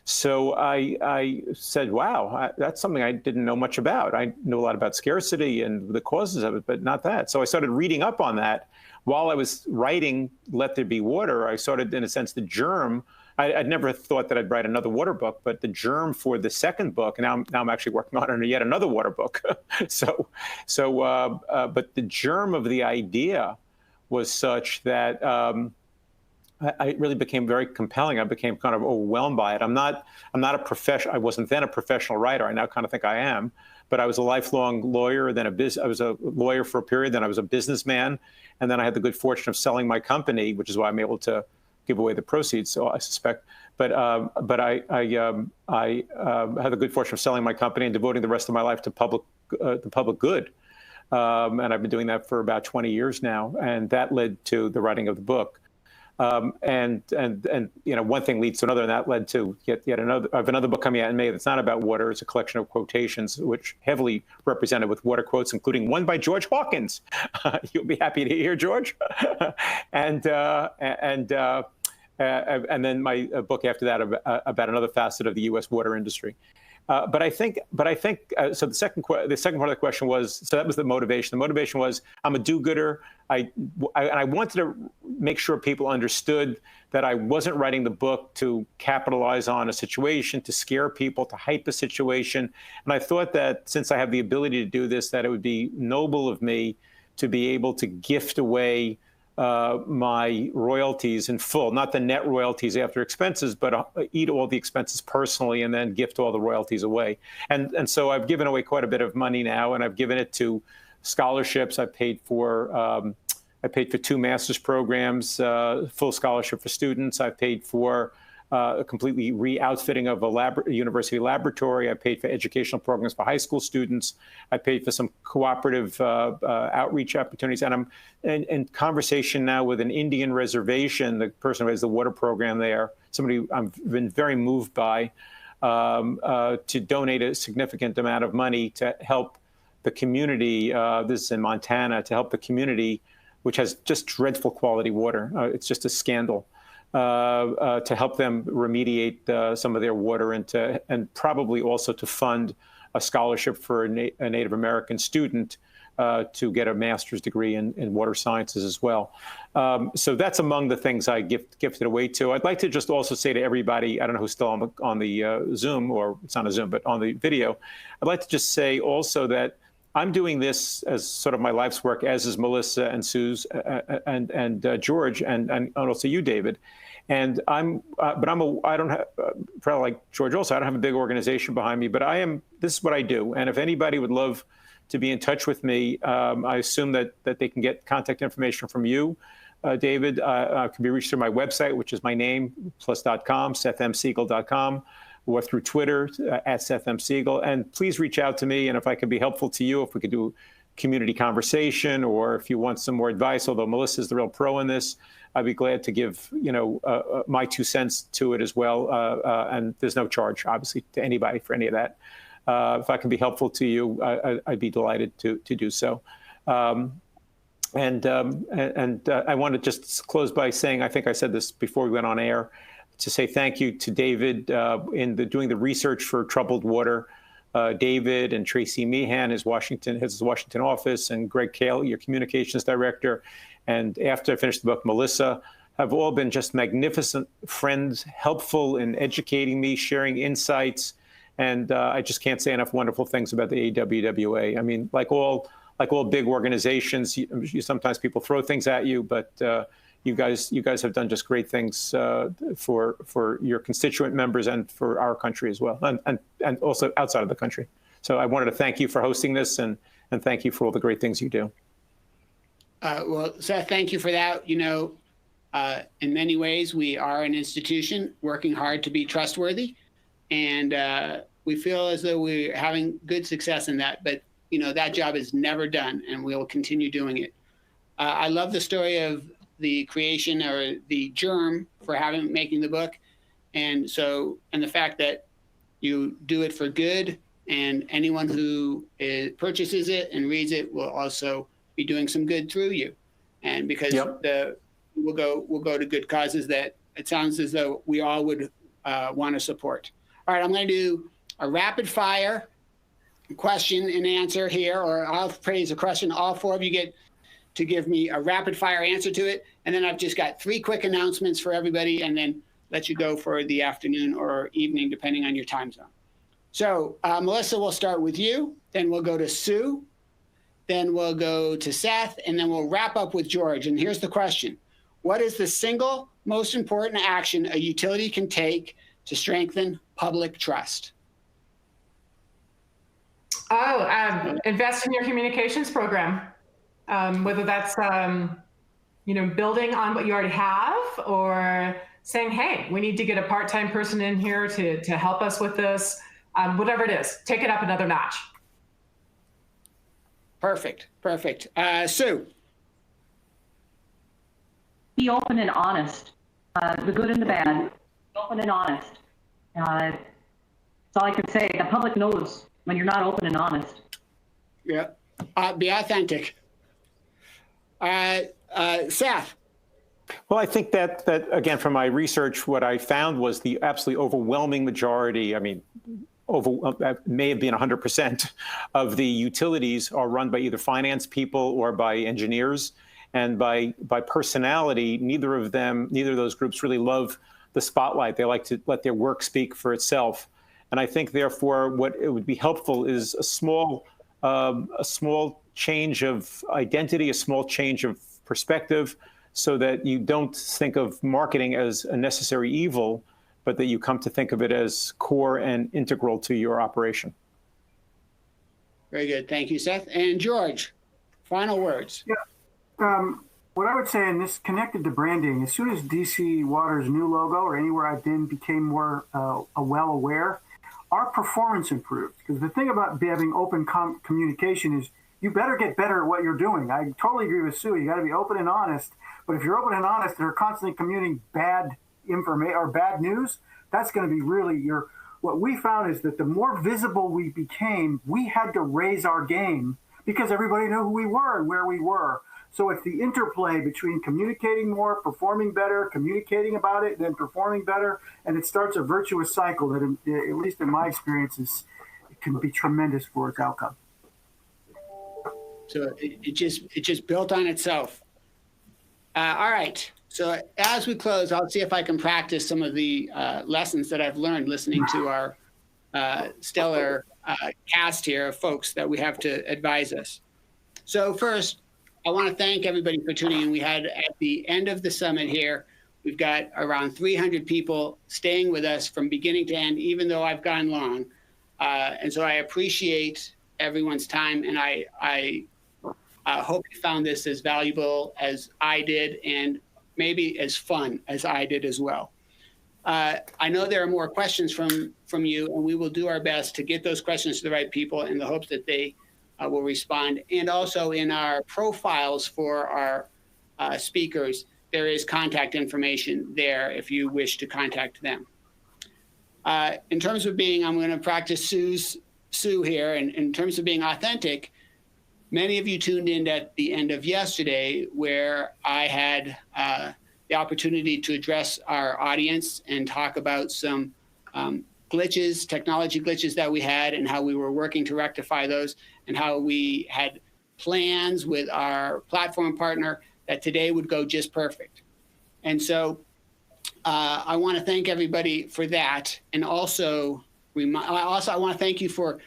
So I said, wow, that's something I didn't know much about. I know a lot about scarcity and the causes of it, but not that. So I started reading up on that. While I was writing Let There Be Water, I started, in a sense, the germ. I'd never thought that I'd write another water book, but the germ for the second book, and now I'm actually working on yet another water book. But the germ of the idea was such that it really became very compelling. I became kind of overwhelmed by it. I'm not a professional. I wasn't then a professional writer. I now kind of think I am, but I was a lifelong lawyer. Then I was a lawyer for a period. Then I was a businessman, and then I had the good fortune of selling my company, which is why I'm able to give away the proceeds. So I suspect, but I had the good fortune of selling my company and devoting the rest of my life to the public good. And I've been doing that for about 20 years now, and that led to the writing of the book. And one thing leads to another, and that led to yet another. I have another book coming out in May that's not about water. It's a collection of quotations, which heavily represented with water quotes, including one by George Hawkins. You'll be happy to hear, George. And then my book after that about another facet of the U.S. water industry. But I think so. The second part of the question was, so that was the motivation. The motivation was, I'm a do-gooder. I wanted to make sure people understood that I wasn't writing the book to capitalize on a situation, to scare people, to hype a situation. And I thought that since I have the ability to do this, that it would be noble of me to be able to gift away my royalties in full, not the net royalties after expenses, but eat all the expenses personally and then gift all the royalties away. And so I've given away quite a bit of money now, and I've given it to scholarships. I paid for 2 master's programs, full scholarship for students. I paid for a completely re-outfitting of a university laboratory. I paid for educational programs for high school students. I paid for some cooperative outreach opportunities. And I'm in conversation now with an Indian reservation, the person who has the water program there, somebody I've been very moved by, to donate a significant amount of money to help the community. This is in Montana, to help the community, which has just dreadful quality water. It's just a scandal. To help them remediate some of their water, and probably also to fund a scholarship for a Native American student to get a master's degree in water sciences as well. So that's among the things I gifted away to. I'd like to just also say to everybody, I don't know who's still on the Zoom, or it's not a Zoom, but on the video, I'd like to just say also that I'm doing this as sort of my life's work, as is Melissa and Suze and George and also you, David. And I don't have, probably like George also, I don't have a big organization behind me, but this is what I do. And if anybody would love to be in touch with me, I assume that they can get contact information from you, David. Can be reached through my website, which is my name, plus.com, SethMSiegel.com. Or through Twitter at Seth M. Siegel. And please reach out to me. And if I can be helpful to you, if we could do community conversation, or if you want some more advice, although Melissa's the real pro in this, I'd be glad to give my 2 cents to it as well. And there's no charge, obviously, to anybody for any of that. If I can be helpful to you, I'd be delighted to do so. And I want to just close by saying, I think I said this before we went on air, to say thank you to David in doing the research for Troubled Water. David and Tracy Meehan, his Washington office, and Greg Kale, your communications director. And after I finished the book, Melissa, have all been just magnificent friends, helpful in educating me, sharing insights. And I just can't say enough wonderful things about the AWWA. I mean, like all big organizations, sometimes people throw things at you, but you guys have done just great things for your constituent members and for our country as well, and also outside of the country. So I wanted to thank you for hosting this, and thank you for all the great things you do. Well, Seth, thank you for that. In many ways, we are an institution working hard to be trustworthy. And we feel as though we're having good success in that, but that job is never done, and we'll continue doing it. I love the story of the creation or the germ for making the book. And the fact that you do it for good, and anyone who purchases it and reads it will also be doing some good through you. And because we'll go to good causes that it sounds as though we all would want to support. All right, I'm going to do a rapid fire question and answer here, or I'll phrase a question. All four of you get to give me a rapid fire answer to it. And then I've just got 3 quick announcements for everybody, and then let you go for the afternoon or evening, depending on your time zone. So Melissa, we'll start with you, then we'll go to Sue, then we'll go to Seth, and then we'll wrap up with George. And here's the question. What is the single most important action a utility can take to strengthen public trust? Invest in your communications program. Whether that's, building on what you already have, or saying, hey, we need to get a part-time person in here to help us with this. Whatever it is, take it up another notch. Perfect. Sue? Be open and honest, the good and the bad. Be open and honest. That's all I can say. The public knows when you're not open and honest. Yeah. Be authentic. Seth? Well, I think that again, from my research, what I found was the absolutely overwhelming majority, may have been 100% of the utilities are run by either finance people or by engineers. And by personality, neither of those groups really love the spotlight. They like to let their work speak for itself. And I think, therefore, what it would be helpful is a small change of identity, a small change of perspective, so that you don't think of marketing as a necessary evil, but that you come to think of it as core and integral to your operation. Very good. Thank you, Seth. And George, final words. Yeah. What I would say, and this connected to branding, as soon as DC Water's new logo or anywhere I've been became more well aware, our performance improved. Because the thing about having open communication is you better get better at what you're doing. I totally agree with Sue. You got to be open and honest. But if you're open and honest and are constantly communicating bad information or bad news, that's going to be really what we found is that the more visible we became, we had to raise our game because everybody knew who we were and where we were. So it's the interplay between communicating more, performing better, communicating about it, then performing better, and it starts a virtuous cycle that, at least in my experience, it can be tremendous for its outcome. So it just built on itself. All right. So as we close, I'll see if I can practice some of the lessons that I've learned listening to our stellar cast here of folks that we have to advise us. So first, I want to thank everybody for tuning in. We had at the end of the summit here, we've got around 300 people staying with us from beginning to end, even though I've gone long. And so I appreciate everyone's time, and I hope you found this as valuable as I did, and maybe as fun as I did as well. I know there are more questions from you, and we will do our best to get those questions to the right people in the hopes that they will respond. And also in our profiles for our speakers, there is contact information there if you wish to contact them. In terms of I'm going to practice Sue here, and in terms of being authentic, many of you tuned in at the end of yesterday where I had the opportunity to address our audience and talk about some technology glitches that we had, and how we were working to rectify those, and how we had plans with our platform partner that today would go just perfect. And so I want to thank everybody for that. And also I want to thank you for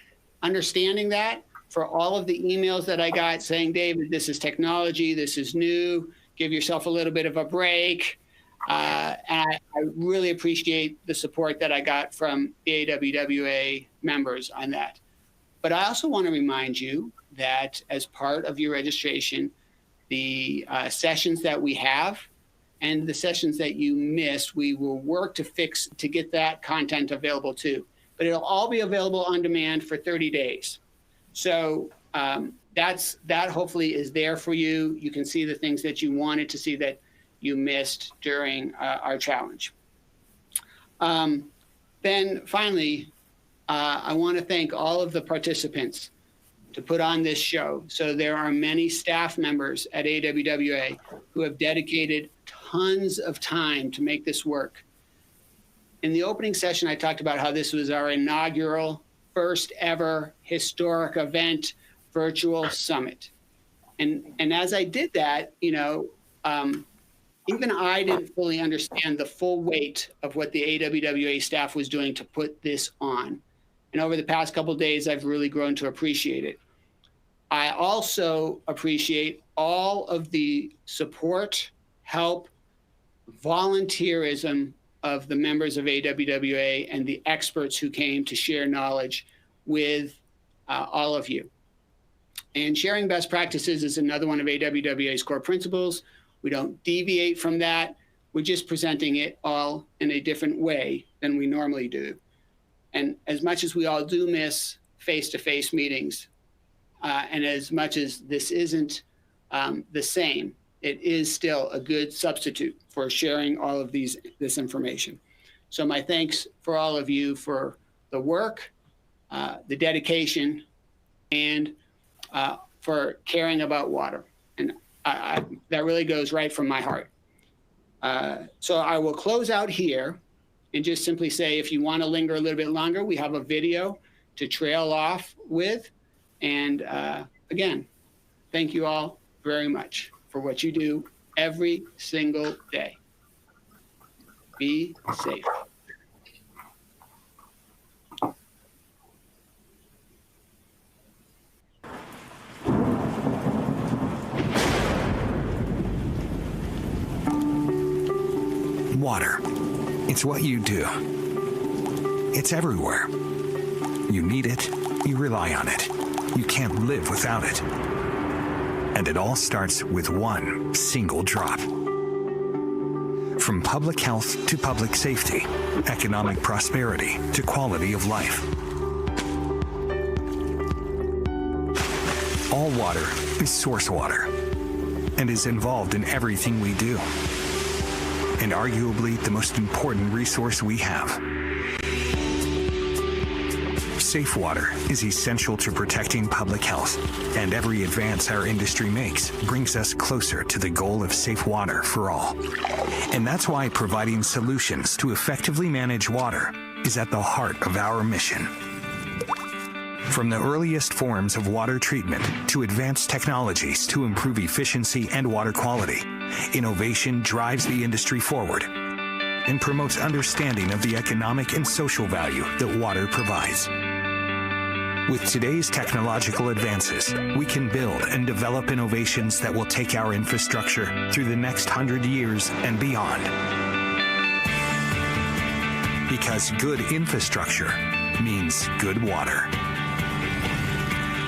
understanding that, for all of the emails that I got saying, David, this is technology, this is new, give yourself a little bit of a break. And I really appreciate the support that I got from the AWWA members on that. But I also want to remind you that as part of your registration, the sessions that we have and the sessions that you missed, we will work to get that content available too. but it'll all be available on demand for 30 days. So that hopefully is there for you. You can see the things that you wanted to see that you missed during our challenge. Then finally, I want to thank all of the participants to put on this show. So there are many staff members at AWWA who have dedicated tons of time to make this work. In the opening session, I talked about how this was our inaugural, first ever historic event, virtual summit. And as I did that, you know, even I didn't fully understand the full weight of what the AWWA staff was doing to put this on. And over the past couple of days, I've really grown to appreciate it. I also appreciate all of the support, help, volunteerism of the members of AWWA and the experts who came to share knowledge with all of you. And sharing best practices is another one of AWWA's core principles. We don't deviate from that. We're just presenting it all in a different way than we normally do. And as much as we all do miss face-to-face meetings, and as much as this isn't the same, it is still a good substitute for sharing all of this information. So my thanks for all of you for the work, the dedication, and for caring about water. And that really goes right from my heart. So I will close out here and just simply say, if you want to linger a little bit longer, we have a video to trail off with. And again, thank you all very much for what you do every single day. Be safe. Water. It's what you do. It's everywhere. You need it. You rely on it. You can't live without it. And it all starts with one single drop. From public health to public safety, economic prosperity to quality of life. All water is source water and is involved in everything we do. And arguably the most important resource we have. Safe water is essential to protecting public health, and every advance our industry makes brings us closer to the goal of safe water for all. And that's why providing solutions to effectively manage water is at the heart of our mission. From the earliest forms of water treatment to advanced technologies to improve efficiency and water quality, innovation drives the industry forward and promotes understanding of the economic and social value that water provides. With today's technological advances, we can build and develop innovations that will take our infrastructure through the next 100 years and beyond. Because good infrastructure means good water.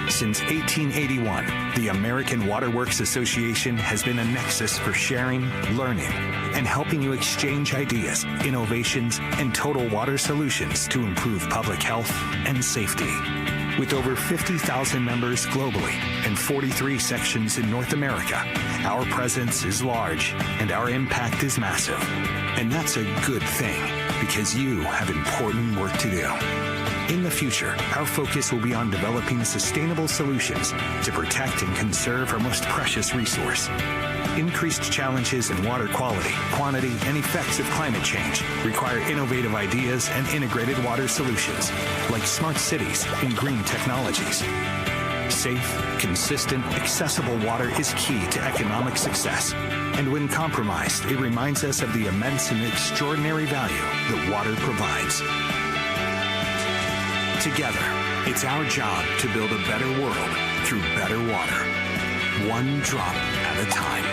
Since 1881, the American Water Works Association has been a nexus for sharing, learning, and helping you exchange ideas, innovations, and total water solutions to improve public health and safety. With over 50,000 members globally and 43 sections in North America, our presence is large and our impact is massive. And that's a good thing, because you have important work to do. In the future, our focus will be on developing sustainable solutions to protect and conserve our most precious resource. Increased challenges in water quality, quantity, and effects of climate change require innovative ideas and integrated water solutions, like smart cities and green technologies. Safe, consistent, accessible water is key to economic success. And when compromised, it reminds us of the immense and extraordinary value that water provides. Together, it's our job to build a better world through better water, one drop at a time.